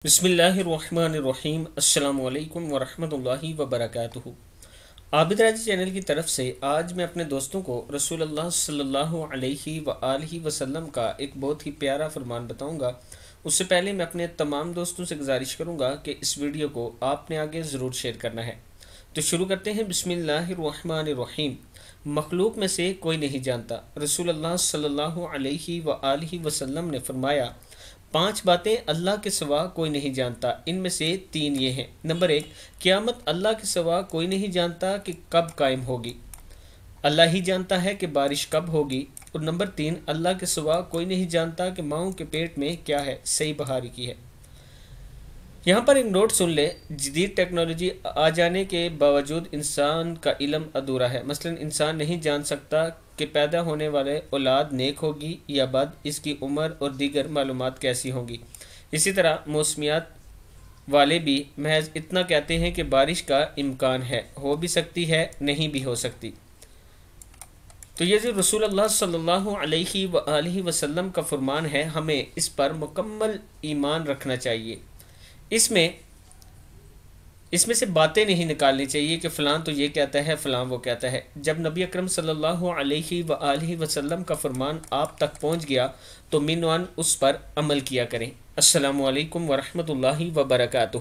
بسم اللہ الرحمن الرحیم۔ السلام علیکم ورحمۃ اللہ وبرکاتہ۔ عابد راضی چینل کی طرف سے آج میں اپنے دوستوں کو رسول اللہ صلی اللہ علیہ وآلہ وسلم کا ایک بہت ہی پیارا فرمان بتاؤں گا۔ اس سے پہلے میں اپنے تمام دوستوں سے گزارش کروں گا کہ اس ویڈیو کو آپ نے آگے ضرور شیئر کرنا ہے۔ تو شروع کرتے ہیں۔ بسم اللہ الرحمن الرحیم۔ مخلوق میں سے کوئی نہیں جانتا، رسول اللہ صلی اللہ علیہ وآلہ وسلم نے فرمایا، 5 باتیں اللہ کے سوا کوئی نہیں جانتا، ان میں سے 3 یہ ہیں۔ نمبر 1، قیامت اللہ کے سوا کوئی نہیں جانتا کہ کب قائم ہوگی، اللہ ہی جانتا ہے کہ بارش کب ہوگی۔ اور نمبر 3، اللہ کے سوا کوئی نہیں جانتا کہ ماؤں کے پیٹ میں کیا ہے، صحیح بخاری کی ہے۔ یہاں پر ایک نوٹ سن لے، جدید ٹیکنالوجی آ جانے کے باوجود انسان کا علم ادھورا ہے۔ مثلا انسان نہیں جان سکتا کہ پیدا ہونے والے اولاد نیک ہوگی یا بد، اس کی عمر اور دیگر معلومات کیسی ہوں گی۔ اسی طرح موسمیات والے بھی محض اتنا کہتے ہیں کہ بارش کا امکان ہے، ہو بھی سکتی ہے، نہیں بھی ہو سکتی۔ تو یہ جو رسول اللہ صلی اللہ علیہ وآلہ وسلم کا فرمان ہے، ہمیں اس پر مکمل ایمان رکھنا چاہیے۔ اس میں سے باتیں نہیں نکالنی چاہیے کہ فلاں تو یہ کہتا ہے، فلاں وہ کہتا ہے۔ جب نبی اکرم صلی اللہ علیہ وآلہ وسلم کا فرمان آپ تک پہنچ گیا تو منوان اس پر عمل کیا کریں۔ السلام علیکم ورحمۃ اللہ وبرکاتہ۔